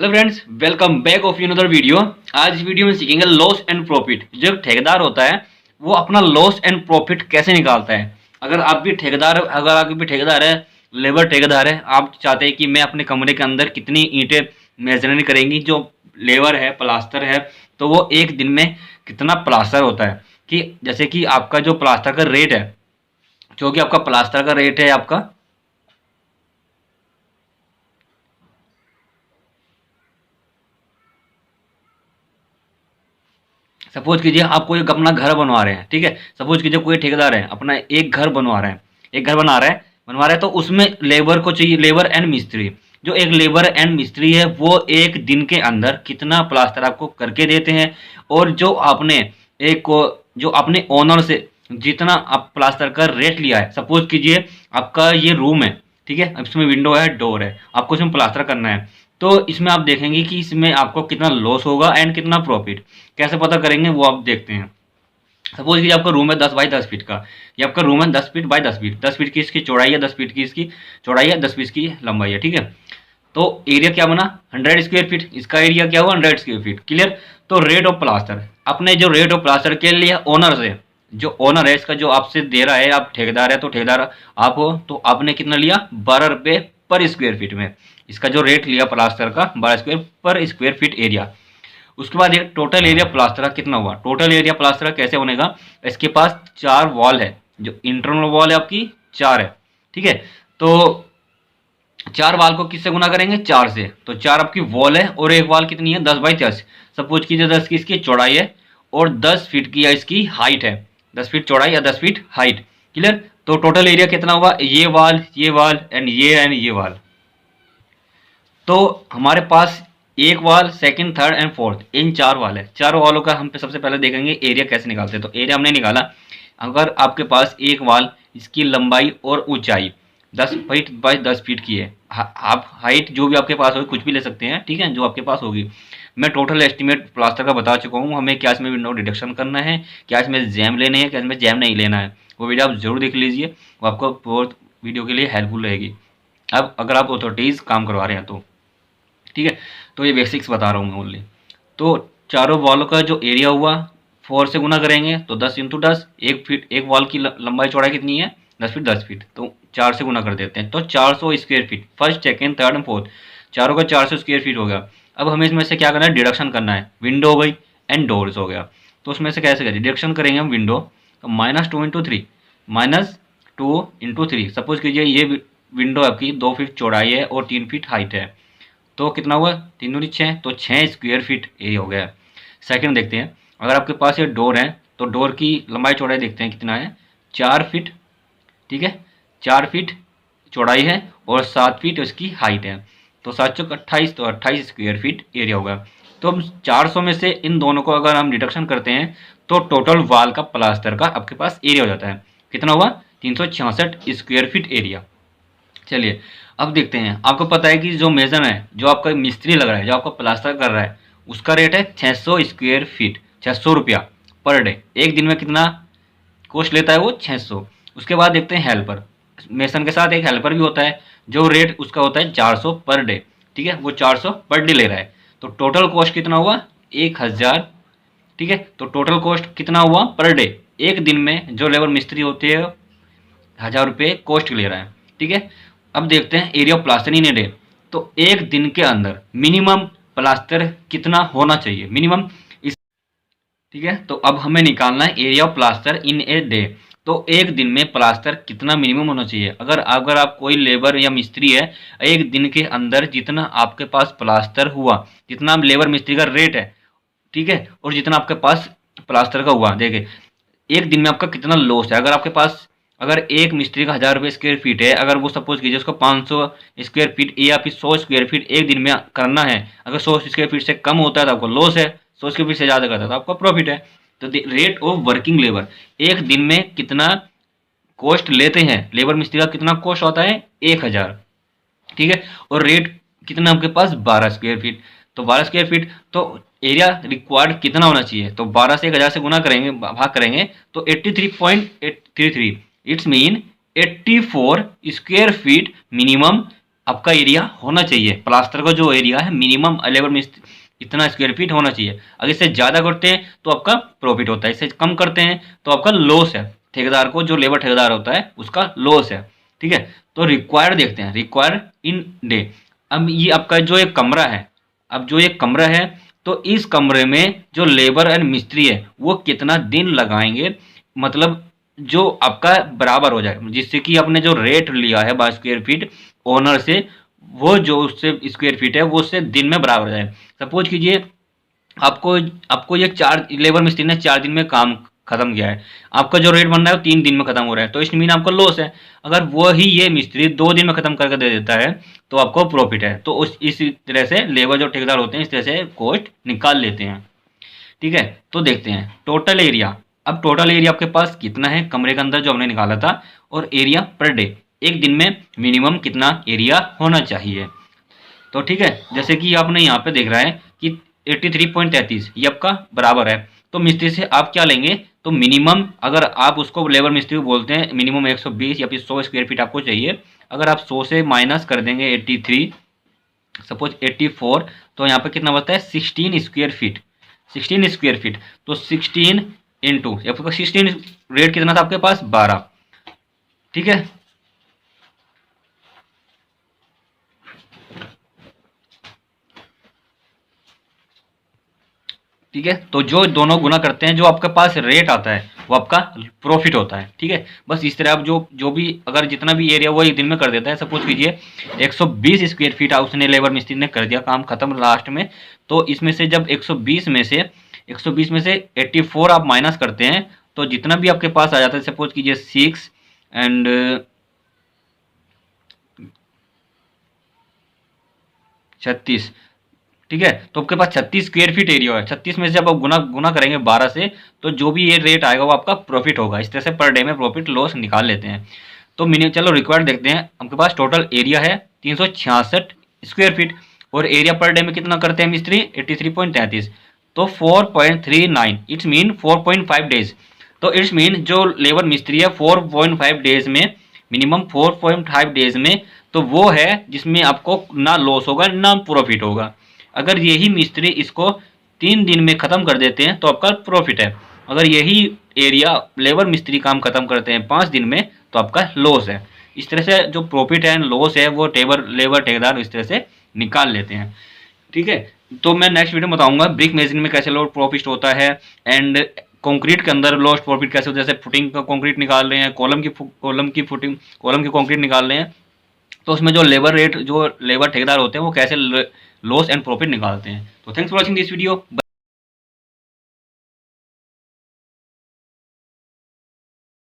Hello friends, welcome back of another video. आज इस video में सीखेंगे लॉस एंड प्रॉफिट। जो ठेकेदार होता है वो अपना लॉस एंड प्रॉफिट कैसे निकालता है। अगर आप भी ठेकेदार है, लेबर ठेकेदार है, आप चाहते हैं कि मैं अपने कमरे के अंदर कितनी ईंटें मेजरमेंट करेंगी, जो लेबर है, प्लास्टर है, तो वो एक दिन में कितना प्लास्टर होता है। कि जैसे कि आपका जो प्लास्टर का रेट है, जो कि आपका प्लास्टर का रेट है आपका, सपोज कीजिए आप कोई अपना घर बनवा रहे हैं, ठीक है। सपोज कीजिए कोई ठेकेदार है, अपना एक घर बनवा रहे हैं, एक घर बनवा रहा है, तो उसमें लेबर को चाहिए, लेबर एंड मिस्त्री। जो एक लेबर एंड मिस्त्री है वो एक दिन के अंदर कितना प्लास्टर आपको करके देते हैं। और जो आपने एक को जो अपने ओनर से जितना आप प्लास्टर का रेट लिया है, सपोज कीजिए आपका ये रूम है, ठीक है, अब इसमें विंडो है, डोर है, आपको इसमें प्लास्टर करना है। तो इसमें आप देखेंगे कि इसमें आपको कितना लॉस होगा एंड कितना प्रॉफिट। कैसे पता करेंगे वो आप देखते हैं। सपोज कीजिए आपका रूम है 10 बाई 10 फीट का। ये आपका रूम है 10 फीट बाई 10 फीट, 10 फीट की इसकी चौड़ाई है, 10 फीट की इसकी चौड़ाई है, 10 फीट की लंबाई है, ठीक है। तो एरिया क्या बना, 100 स्क्वायर फीट। इसका एरिया क्या हुआ, 100 स्क्वायर फीट। क्लियर। तो रेट ऑफ प्लास्टर, अपने जो रेट ऑफ प्लास्टर के लिए ओनर से, जो ओनर है इसका, जो आपसे दे रहा है, आप ठेकेदार है तो ठेकेदार आप हो, तो आपने कितना लिया, 12 रुपये पर स्क्वायर फीट में। इसका जो रेट लिया प्लास्टर का, 12 पर स्क्वायर फीट एरिया। उसके बाद एक टोटल एरिया प्लास्टर का कितना हुआ। टोटल एरिया प्लास्टर का कैसे बनेगा, इसके पास 4 वॉल है, जो इंटरनल वॉल है आपकी 4 है, ठीक है। तो 4 वॉल को किससे गुना करेंगे, 4 से। तो 4 आपकी वॉल है और एक वॉल कितनी है, 10 बाई 10। सपोज कीजिए 10 की इसकी चौड़ाई है और 10 फीट की इसकी हाइट है, 10 फीट चौड़ाई या 10 फीट हाइट। क्लियर। तो टोटल एरिया कितना होगा, ये वाल एंड ये वाल। तो हमारे पास एक वाल, सेकंड, थर्ड एंड फोर्थ, इन 4 वाल है। चारों वालों का हम सबसे पहले देखेंगे एरिया कैसे निकालते हैं। तो एरिया हमने निकाला। अगर आपके पास एक वाल, इसकी लंबाई और ऊंचाई 10 फीट बाई 10 फीट की है, आप हाइट जो भी आपके पास होगी, कुछ भी ले सकते हैं, ठीक है, जो आपके पास होगी। मैं टोटल एस्टिमेट प्लास्टर का बता चुका हूँ। हमें क्या इसमें विंडो डिडक्शन करना है, क्या इसमें जैम लेने हैं, क्या इसमें जैम नहीं लेना है, वो वीडियो आप जरूर देख लीजिए, वो आपको बहुत वीडियो के लिए हेल्पफुल रहेगी। अब अगर आप अथॉरिटीज़ काम करवा रहे हैं तो, ठीक है। तो ये बेसिक्स बता रहा हूँ मैं ओनली। तो चारों वॉलों का जो एरिया हुआ, 4 से गुना करेंगे तो 10 × 10। एक फीट, एक वॉल की लंबाई चौड़ाई कितनी है, 10 फीट 10 फीट, तो 4 से गुना कर देते हैं। तो 400 square feet, first, second, third and fourth, चारों का 400 स्क्वायर फीट हो गया। अब हमें इसमें से क्या करना है, डिडक्शन करना है। विंडो हो गई एंड डोर्स हो गया। तो उसमें से कैसे करें, डिडक्शन करेंगे हम विंडो। तो -2 × 3, -2 × 3। सपोज कीजिए ये विंडो आपकी 2 फीट चौड़ाई है और 3 फीट हाइट है। तो कितना हुआ, 3 दूनी 6, तो 6 स्क्वायर फीट ये हो गया। सेकंड देखते हैं, अगर आपके पास ये डोर है तो डोर की लंबाई चौड़ाई देखते हैं कितना है, 4 फीट, ठीक है, 4 फीट चौड़ाई है और 7 फीट उसकी हाइट है। तो 7 चौक 28, तो 28 स्क्वायर फीट एरिया होगा। तो हम 400 में से इन दोनों को अगर हम डिडक्शन करते हैं तो टोटल वाल का प्लास्टर का आपके पास एरिया हो जाता है। कितना हुआ, 366 स्क्वायर फीट एरिया। चलिए अब देखते हैं। आपको पता है कि जो मेजर है, जो आपका मिस्त्री लग रहा है, जो आपका प्लास्टर कर रहा है, उसका रेट है 600 स्क्वायर फीट, 600 रुपया पर डे। एक दिन में कितना कॉस्ट लेता है वो, 600। उसके बाद देखते हैं हेल्पर। मेसन के साथ एक हेल्पर भी होता है, जो रेट उसका होता है 400 पर डे, ठीक है, वो 400 पर डे ले रहा है। तो टोटल कॉस्ट कितना हुआ, 1000, ठीक है। तो टोटल कॉस्ट कितना हुआ पर डे, एक दिन में जो लेबर मिस्त्री होते हैं 1000 रुपये कॉस्ट ले रहा है, ठीक है। अब देखते हैं area of plaster in a day. तो एक दिन के अंदर मिनिमम प्लास्टर कितना होना चाहिए, मिनिमम इस, ठीक है। तो अब हमें निकालना है area of plaster in a day. तो एक दिन में प्लास्टर कितना मिनिमम होना चाहिए। अगर अगर आप कोई लेबर या मिस्त्री है, एक दिन के अंदर जितना आपके पास प्लास्टर हुआ, जितना लेबर मिस्त्री का रेट है, ठीक है, और जितना आपके पास प्लास्टर का हुआ, देखिए एक दिन में आपका कितना लॉस है। अगर आपके पास, अगर एक मिस्त्री का 1000 रुपये स्क्वायर फीट है, अगर वो सपोज कीजिए उसको 500 स्क्वायर फीट या फिर 100 स्क्वायर फीट एक दिन में करना है, अगर 100 स्क्वायर फीट से कम होता है तो आपको लॉस है, 100 स्क्वायर फीट से ज़्यादा करता है तो आपका प्रॉफिट है। तो रेट ऑफ वर्किंग लेबर, एक दिन में कितना कॉस्ट लेते हैं लेबर मिस्त्री का, कितना कॉस्ट होता है, 1000, ठीक है। और रेट कितना आपके पास, 12 स्क्वायर फीट। तो 12 स्क्वायर फीट, तो एरिया रिक्वायर्ड कितना होना चाहिए, तो 12 से 1000 से गुना करेंगे, भाग करेंगे, तो 83.833, it's mean 84 square feet minimum आपका एरिया होना चाहिए, प्लास्टर का जो एरिया है मिनिमम लेबर मिस्त्री इतना स्क्वायर फीट होना चाहिए। अगर इससे ज़्यादा करते हैं तो आपका प्रॉफिट होता है, इससे कम करते हैं तो आपका लॉस है, ठेकेदार को, जो लेबर ठेकेदार होता है उसका लॉस है। ठीक है, तो रिक्वायर्ड देखते हैं, रिक्वायर्ड इन डे। अब ये आपका जो एक कमरा है, अब जो एक कमरा है तो इस कमरे में जो लेबर एंड मिस्त्री है वो कितना दिन लगाएंगे, मतलब जो आपका बराबर हो जाए, जिससे कि आपने जो रेट लिया है बाय स्क्वायर फीट ओनर से, वो जो उससे स्क्वायर फीट है वो उससे दिन में बराबर हो जाए। सपोज कीजिए आपको आपको ये 4 लेबर मिस्त्री ने 4 दिन में काम खत्म किया है, आपका जो रेट बन रहा है वो 3 दिन में खत्म हो रहा है, तो इस मीन आपका लॉस है। अगर वो ही ये मिस्त्री 2 दिन में खत्म करके दे देता है तो आपको प्रॉफिट है। तो उस इसी तरह से लेबर जो ठेकेदार होते हैं इस तरह से कॉस्ट निकाल लेते हैं। ठीक है, तो देखते हैं टोटल एरिया। अब टोटल एरिया आपके पास कितना है कमरे के अंदर जो हमने निकाला था, और एरिया पर डे, एक दिन में मिनिमम कितना एरिया होना चाहिए। तो ठीक है, जैसे कि आपने यहाँ पे देख रहा है कि 83.33 ये आपका बराबर है। तो मिस्त्री से आप क्या लेंगे, तो मिनिमम, अगर आप उसको लेबर मिस्त्री को बोलते हैं मिनिमम 120 या फिर 100 स्क्वायर फीट आपको चाहिए। अगर आप 100 से माइनस कर देंगे 83, सपोज 84, तो यहाँ पे कितना बचता है 16 स्क्वायर फीट, 16 स्क्वायर फीट। तो 16 इंटू 16, रेट कितना था आपके पास 12। ठीक है, ठीक है, तो जो दोनों गुना करते हैं जो आपके पास रेट आता है वो आपका प्रॉफिट होता है। ठीक है, बस इस तरह आप जो जो भी अगर जितना भी एरिया वो एक दिन में कर देता है, सपोज कीजिए 120 स्क्वायर फीट उसने लेबर मिस्त्री ने कर दिया, काम खत्म लास्ट में। तो इसमें से जब 120 में से 84 आप माइनस करते हैं तो जितना भी आपके पास आ जाता है, सपोज कीजिए 6 एंड 36, ठीक है, तो आपके पास 36 स्क्वायर फीट एरिया है। 36 में से जब आप गुना गुना करेंगे 12 से, तो जो भी ये रेट आएगा वो आपका प्रॉफिट होगा। इस तरह से पर डे में प्रॉफिट लॉस निकाल लेते हैं। तो मिनिमम, चलो रिक्वायर्ड देखते हैं। आपके पास टोटल एरिया है 366 स्क्वायर फीट, और एरिया पर डे में कितना करते हैं मिस्त्री 83.33, तो 4.39, इट्स मीन 4.5 डेज। तो इट्स मीन जो लेबर मिस्त्री है 4.5 डेज में, मिनिमम 4.5 डेज में, तो वो है जिसमें आपको ना लॉस होगा ना प्रॉफिट होगा। अगर यही मिस्त्री इसको 3 दिन में ख़त्म कर देते हैं तो आपका प्रॉफिट है। अगर यही एरिया लेबर मिस्त्री काम खत्म करते हैं 5 दिन में तो आपका लॉस है। इस तरह से जो प्रॉफिट है लॉस है वो लेबर ठेकेदार इस तरह से निकाल लेते हैं। ठीक है, तो मैं नेक्स्ट वीडियो में बताऊंगा ब्रिक मेजन में कैसे लॉस प्रॉफिट होता है, एंड कंक्रीट के अंदर लॉस प्रॉफिट कैसे होता है। जैसे फुटिंग का कंक्रीट निकाल रहे हैं, कॉलम की कंक्रीट निकाल रहे हैं, तो उसमें जो लेबर ठेकेदार होते हैं वो कैसे लॉस एंड प्रॉफिट निकालते हैं। तो thanks for watching this video.